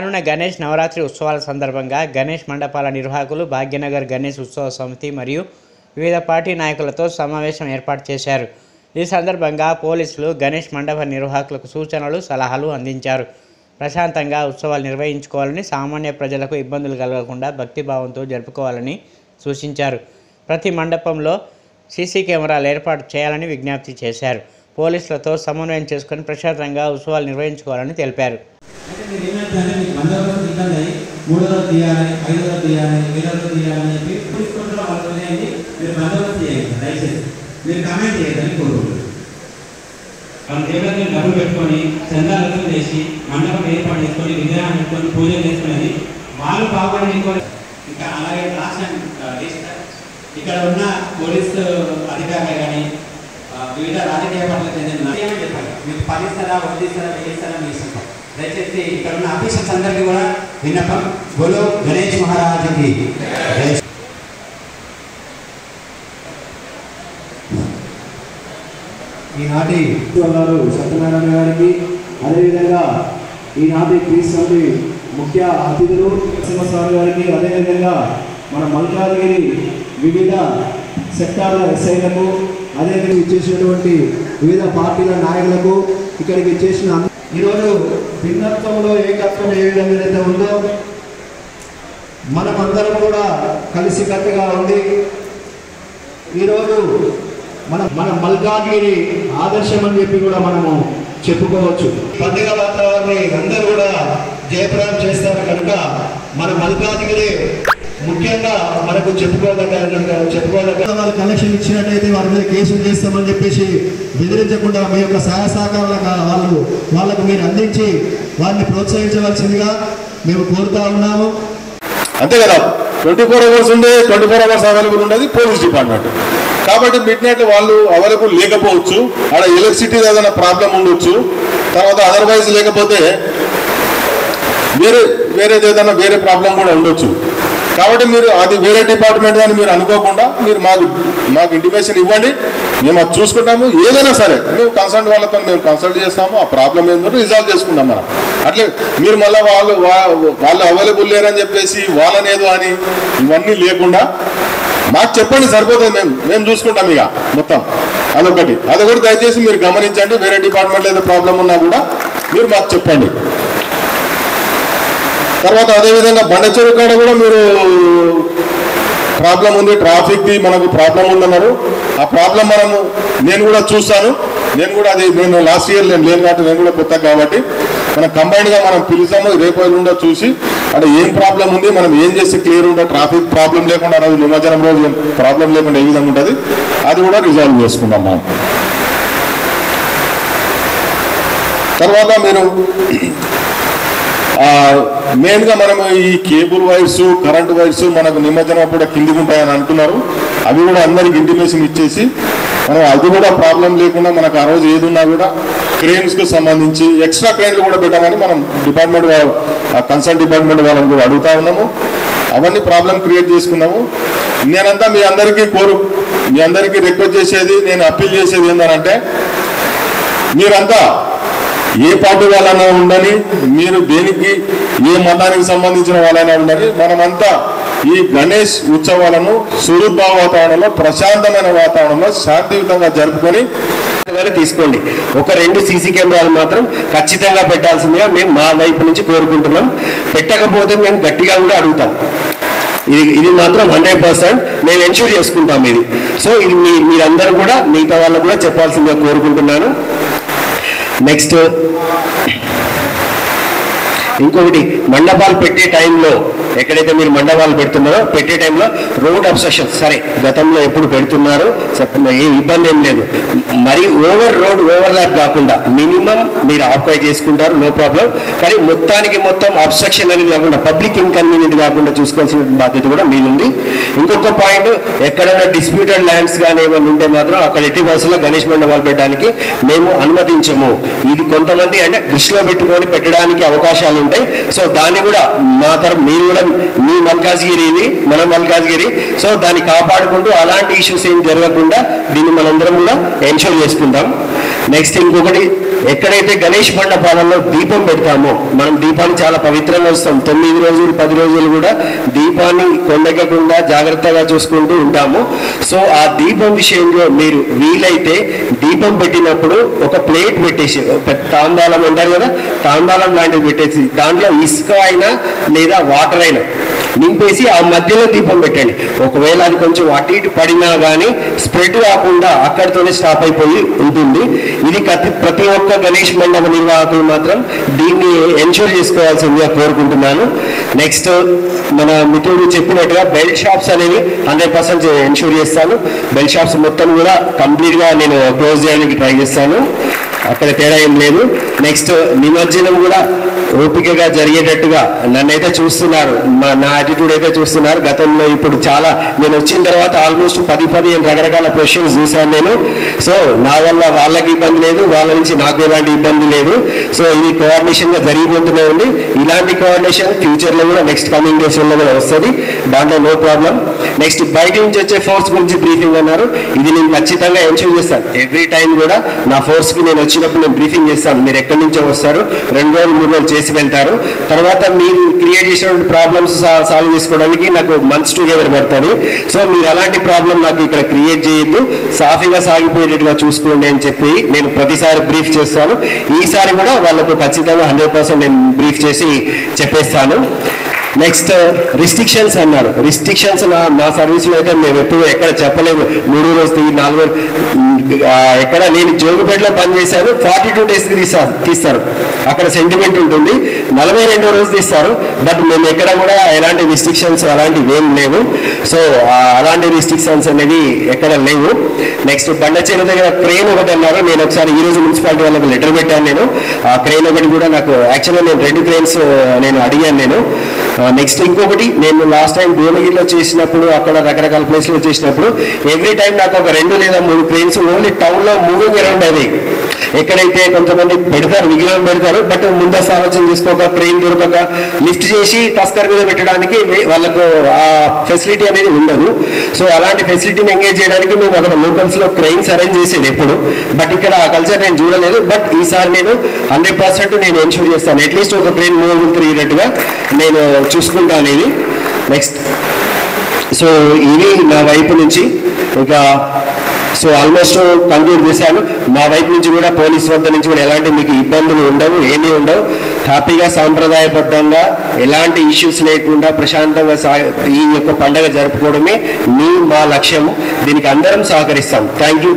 రానున్న గణేష్ నవరాత్రి ఉత్సవాల సందర్భంగా గణేష్ మండపాల నిర్వాహకులు భాగ్యనగర్ గణేష్ ఉత్సవ సమితి మరియు వివిధ పార్టీ నాయకులతో సమావేశం ఏర్పాటు చేశారు. ఈ సందర్భంగా పోలీసులు గణేష్ మండప నిర్వాహకులకు సూచనలు, సలహాలు అందించారు. ప్రశాంతంగా ఉత్సవాలు నిర్వహించుకోవాలని, సామాన్య ప్రజలకు ఇబ్బందులు కలగకుండా భక్తిభావంతో జరుపుకోవాలని సూచించారు. ప్రతి మండపంలో సీసీ కెమెరాలు ఏర్పాటు చేయాలని విజ్ఞప్తి చేశారు. పోలీసులతో సమన్వయం చేసుకుని ప్రశాంతంగా ఉత్సవాలు నిర్వహించుకోవాలని తెలిపారు. డబ్బులు పెట్టుకొని చందాలతో చేసి మండపం ఏర్పాటు చేసుకొని విగ్రహం పెట్టుకొని పూజలు చేసుకునేది వాళ్ళు బాగుపడుకొని ఇంకా అలాగే ఇక్కడ ఉన్న పోలీసు అధికారులు కానీ వివిధ రాజకీయ పార్టీలకు చెందిన చెప్పాలి, మీకు పాలిస్తారా, వడ్డిస్తారా, వేయిస్తారా మీ ఇష్టం. దయచేసి ఇక్కడ ఉన్న ఆఫీసర్స్ అందరికీ కూడా విన్నపం, బోలో గణేష్ మహారాజుకి. ఈనాటి గారు సత్యనారాయణ గారికి, అదేవిధంగా ఈనాటి క్రీస్ కమిటీ ముఖ్య అతిథులు నరసింహస్వామి గారికి, అదేవిధంగా మన మల్కాజ్గిరి వివిధ సెక్టార్ల ఎస్ఐలకు, అదేవిధంగా ఇచ్చేసినటువంటి వివిధ పార్టీల నాయకులకు, ఇక్కడికి ఇచ్చేసిన ఈరోజు భిన్నత్వంలో ఏకత్వం ఏ విధంగా అయితే ఉందో మనమందరం కూడా కలిసికట్టుగా ఉండి ఈరోజు మన మల్కాజ్గిరి ఆదర్శం అని చెప్పి కూడా మనము చెప్పుకోవచ్చు. పండుగ వాతావరణాన్ని అందరూ కూడా జయప్రదం చేస్తారు కనుక మన మల్కాజ్గిరి ముఖ్యంగా మనకు చెప్పుకోదగ్గ వాళ్ళు కలెక్షన్ ఇచ్చినట్టయితే వారి మీద కేసులు చేస్తామని చెప్పేసి బెదిరించకుండా మీ యొక్క సహాయ సహకారాలు వాళ్ళకు మీరు అందించి వారిని ప్రోత్సహించవలసిందిగా మేము కోరుతా ఉన్నాము. అంతే కదా, 24 hours ఉండే 24 hours అవైలబుల్ ఉండేది పోలీస్ డిపార్ట్మెంట్. కాబట్టి మిడ్ నైట్ వాళ్ళు అవైలబుల్ లేకపోవచ్చు, అక్కడ ఎలక్ట్రిసిటీ ఏదైనా ప్రాబ్లం ఉండొచ్చు, తర్వాత అదర్వైజ్ లేకపోతే వేరేది ఏదైనా వేరే ప్రాబ్లం కూడా ఉండొచ్చు. కాబట్టి మీరు అది వేరే డిపార్ట్మెంట్ అని మీరు అనుకోకుండా మీరు మాకు ఇంటిమేషన్ ఇవ్వండి, మేము అది చూసుకుంటాము. ఏదైనా సరే మేము కన్సల్ట్ వాళ్ళతో మేము కన్సల్ట్ చేస్తాము, ఆ ప్రాబ్లం ఏంటో రిజాల్వ్ చేసుకుంటాం మనం. అట్లే మీరు మళ్ళీ వాళ్ళు అవైలబుల్ లేరని చెప్పేసి వాళ్ళనేదో అని ఇవన్నీ లేకుండా మాకు చెప్పండి, సరిపోతుంది, మేము చూసుకుంటాం ఇక మొత్తం. అదొకటి దయచేసి మీరు గమనించండి. వేరే డిపార్ట్మెంట్లో ఏదో ప్రాబ్లం ఉన్నా కూడా మీరు మాకు చెప్పండి. తర్వాత అదేవిధంగా బండచెరువు కాడ కూడా మీరు ప్రాబ్లం ఉంది, ట్రాఫిక్ది మనకు ప్రాబ్లం ఉందన్నారు. ఆ ప్రాబ్లం నేను కూడా చూస్తాను. నేను లాస్ట్ ఇయర్ లేను కాబట్టి నేను కూడా కొత్త కాబట్టి మనం కంబైన్డ్గా మనం పిలుస్తాము. రేపు ఎల్లుండా చూసి అంటే ఏం ప్రాబ్లం ఉంది, మనం ఏం చేస్తే క్లియర్ ఉంటుంది, ట్రాఫిక్ ప్రాబ్లం లేకుండా రోజు నిమజ్జనం రోజు ప్రాబ్లం లేకుండా ఏ విధంగా ఉంటుంది అది కూడా రిజాల్వ్ చేసుకున్నాం మనం. తర్వాత మీరు మెయిన్గా మనం ఈ కేబుల్ వైర్స్, కరెంటు వైర్స్ మనకు నిమజ్జనం కూడా కిందికి ఉంటాయని అంటున్నారు. అవి కూడా అందరికి ఇంటిమేషన్ ఇచ్చేసి మనం అది కూడా ప్రాబ్లం లేకుండా మనకు ఆ రోజు ఏది ఉన్నా కూడా క్రెయిన్స్కి సంబంధించి ఎక్స్ట్రా క్రెయిన్లు కూడా పెట్టామని మనం డిపార్ట్మెంట్ కన్సర్న్ డిపార్ట్మెంట్ వాళ్ళని కూడా అడుగుతా ఉన్నాము. అవన్నీ ప్రాబ్లం క్రియేట్ చేసుకున్నాము. నేనంతా మీ అందరికీ రిక్వెస్ట్ చేసేది, నేను అప్పీల్ చేసేది ఏంటంటే మీరంతా ఏ పార్టీ వాళ్ళైనా ఉండని, మీరు దేనికి ఏ మతానికి సంబంధించిన వాళ్ళైనా ఉండని, మనమంతా ఈ గణేష్ ఉత్సవాలను సురూప వాతావరణంలో, ప్రశాంతమైన వాతావరణంలో శాంతియుతంగా జరుపుకొని తీసుకోండి. ఒక 2 సీసీ కెమెరాలు మాత్రం ఖచ్చితంగా పెట్టాల్సిందిగా మేము మా వైపు నుంచి కోరుకుంటున్నాం. పెట్టకపోతే మేము గట్టిగా కూడా అడుగుతాం. ఇది మాత్రం 100% మేము ఎన్ష్యూర్ చేసుకుంటాం ఇది. సో ఇది మీరందరూ కూడా మిగతా వాళ్ళకు కూడా చెప్పాల్సిందిగా కోరుకుంటున్నాను. నెక్స్ట్ ఇంకొకటి, మండపాలు పెట్టే టైంలో ఎక్కడైతే మీరు మండపాలు పెడుతున్నారో పెట్టే టైంలో రోడ్ అబ్స్ట్రక్షన్, సరే గతంలో ఎప్పుడు పెడుతున్నారు, ఏ ఇబ్బంది ఏం లేదు. మరి ఓవర్లాప్ కాకుండా మినిమం మీరు ఆక్యుపై చేసుకుంటారు, నో ప్రాబ్లం. కానీ మొత్తం అబ్స్ట్రక్షన్ అనేది కాకుండా, పబ్లిక్ ఇన్కన్వీనియంట్ కాకుండా చూసుకోవాల్సిన బాధ్యత కూడా మీది. ఇంకొక పాయింట్, ఎక్కడైనా డిస్ప్యూటెడ్ ల్యాండ్స్ కానీ ఏమైనా ఉంటే మాత్రం అక్కడ ఎట్టి బస్సులో గణేష్ మండపాలు పెట్టడానికి మేము అనుమతించము. ఇది కొంతమంది అంటే దృష్టిలో పెట్టుకొని పెట్టడానికి అవకాశాలు ఉంటాయి. సో దాన్ని కూడా మా తరఫు మీరు కూడా మీ మల్కాజ్గిరి, ఇది మన మల్కాజ్గిరి, సో దాన్ని కాపాడుకుంటూ అలాంటి ఇష్యూస్ ఏం జరగకుండా దీన్ని మనందరం కూడా ఎన్షూర్ చేసుకుంటాం. నెక్స్ట్ ఇంకొకటి, ఎక్కడైతే గణేష్ మండపాలలో దీపం పెడతామో, మనం దీపాన్ని చాలా పవిత్రంగా వస్తాం, 9 రోజులు 10 రోజులు కూడా దీపాన్ని కొండెక్కకుండా జాగ్రత్తగా చూసుకుంటూ ఉంటాము. సో ఆ దీపం విషయంలో మీరు వీలైతే దీపం పెట్టినప్పుడు ఒక ప్లేట్ పెట్టేసి, తాంబాలం అంటారు కదా, తాంబాలం లాంటివి పెట్టేసి దాంట్లో ఇసుక అయినా లేదా వాటర్ అయినా నింపేసి ఆ మధ్యలో దీపం పెట్టండి. ఒకవేళ అది కొంచెం అటు ఇటు పడినా కానీ స్ప్రెడ్ కాకుండా అక్కడితోనే స్టాప్ అయిపోయి ఉంటుంది. ఇది ప్రతి ఒక్క గణేష్ మండప నిర్వాహకులు మాత్రం దీన్ని ఎన్షూర్ చేసుకోవాల్సిందిగా కోరుకుంటున్నాను. నెక్స్ట్ మన మిత్రుడు చెప్పినట్టుగా బెల్ట్ షాప్స్ అనేవి 100% ఎన్షూర్ చేస్తాను. బెల్ట్ షాప్స్ మొత్తం కూడా కంప్లీట్గా నేను క్లోజ్ చేయడానికి ట్రై చేస్తాను, అక్కడ తేడా ఏం లేదు. నెక్స్ట్ నిమజ్జనం కూడా ఓపికగా జరిగేటట్టుగా నన్నైతే చూస్తున్నారు, నా యాటిట్యూడ్ అయితే చూస్తున్నారు. గతంలో ఇప్పుడు చాలా నేను వచ్చిన తర్వాత ఆల్మోస్ట్ 10-15 రకరకాల క్వశ్చన్స్ చూశాను నేను. సో నా వల్ల వాళ్ళకి ఇబ్బంది లేదు, వాళ్ళ నుంచి నాకు ఎలాంటి ఇబ్బంది లేదు. సో ఇది కోఆర్డినేషన్గా జరిగిపోతూనే ఉంది. ఇలాంటి కోఆర్డినేషన్ ఫ్యూచర్లో కూడా నెక్స్ట్ కమింగ్ డేస్లో కూడా వస్తుంది, దాంట్లో నో ప్రాబ్లం. నెక్స్ట్ బయట నుంచి వచ్చే ఫోర్స్ గురించి బ్రీఫింగ్ అన్నారు, ఇది నేను ఖచ్చితంగా ఎన్షూర్ చేస్తాను. ఎవ్రీ టైం కూడా నా ఫోర్స్కి నేను వచ్చినప్పుడు నేను బ్రీఫింగ్ చేస్తాను. మీరు ఎక్కడి నుంచో వస్తారు, 2 రోజులు 3 రోజులు చేసి వెళ్తారు, తర్వాత మీరు క్రియేట్ చేసినటువంటి ప్రాబ్లమ్స్ సాల్వ్ చేసుకోవడానికి నాకు మంత్స్ టుగెదర్ పడుతుంది. సో మీరు అలాంటి ప్రాబ్లం నాకు ఇక్కడ క్రియేట్ చేయొద్దు, సాఫీగా సాగిపోయేటట్టుగా చూసుకోండి అని చెప్పి నేను ప్రతిసారి బ్రీఫ్ చేస్తాను. ఈసారి కూడా వాళ్ళకు ఖచ్చితంగా 100% నేను బ్రీఫ్ చేసి చెప్పేస్తాను. నెక్స్ట్ రిస్ట్రిక్షన్స్ అన్నారు. రిస్ట్రిక్షన్స్ నా సర్వీస్లో అయితే మేము ఎప్పుడు ఎక్కడ చెప్పలేదు. 3 రోజు 4 రోజు ఎక్కడ నేను జోగుపేటలో పనిచేశాను, 42 డేస్కి తీస్తారు, అక్కడ సెంటిమెంట్ ఉంటుంది. 42వ రోజు తీస్తారు, బట్ మేము ఎక్కడ కూడా ఎలాంటి రిస్ట్రిక్షన్స్ అలాంటివి ఏం లేవు. సో అలాంటి రిస్ట్రిక్షన్స్ అనేవి ఎక్కడ లేవు. నెక్స్ట్ బండచేరు దగ్గర క్రెయిన్ ఒకటి అన్నారు. నేను ఒకసారి ఈ రోజు మున్సిపాలిటీ వాళ్ళకి లెటర్ పెట్టాను. నేను ఆ క్రెయిన్ ఒకటి కూడా నాకు యాక్చువల్గా నేను 2 క్రెయిన్స్ నేను అడిగాను నేను. నెక్స్ట్ ఇంకొకటి, నేను లాస్ట్ టైం భువనగిరిలో చేసినప్పుడు అక్కడ రకరకాల ప్లేస్లో చేసినప్పుడు ఎవ్రీ టైం నాకు ఒక 2 లేదా 3 క్రెయిన్స్ ఓన్లీ టౌన్లో మూవింగ్ అరౌండ్ అది. ఎక్కడైతే కొంతమంది పెడతారు, విగ్రహం పెడతారు, బట్ ముందస్తు ఆలోచన చేసుకోక ట్రైన్ దొరకక లిఫ్ట్ చేసి టస్కర్ మీద పెట్టడానికి వాళ్ళకు ఆ ఫెసిలిటీ అనేది ఉండదు. సో అలాంటి ఫెసిలిటీని ఎంగేజ్ చేయడానికి మేము అక్కడ లోకల్స్ లో క్రెయిన్స్ అరేంజ్ చేసేది ఎప్పుడు, బట్ ఇక్కడ ఆ కల్చర్ నేను చూడలేదు. బట్ ఈసారి నేను 100% నేను ఎన్షూర్ చేస్తాను, అట్లీస్ట్ ఒక ట్రైన్ మూవ్ తిరిగేటట్టుగా నేను చూసుకుంటాను ఇది. నెక్స్ట్ సో ఇది నా వైపు నుంచి. ఇంకా సో ఆల్మోస్ట్ కంక్లూడ్ చేశాను. మా వైపు నుంచి కూడా పోలీస్ వద్ద నుంచి కూడా ఎలాంటి మీకు ఇబ్బందులు ఉండవు, ఏమీ ఉండవు. హ్యాపీగా సాంప్రదాయబద్ధంగా ఎలాంటి ఇష్యూస్ లేకుండా ప్రశాంతంగా ఈ యొక్క పండుగ జరుపుకోవడమే మా లక్ష్యము. దీనికి అందరం సహకరిస్తాం. Thank you.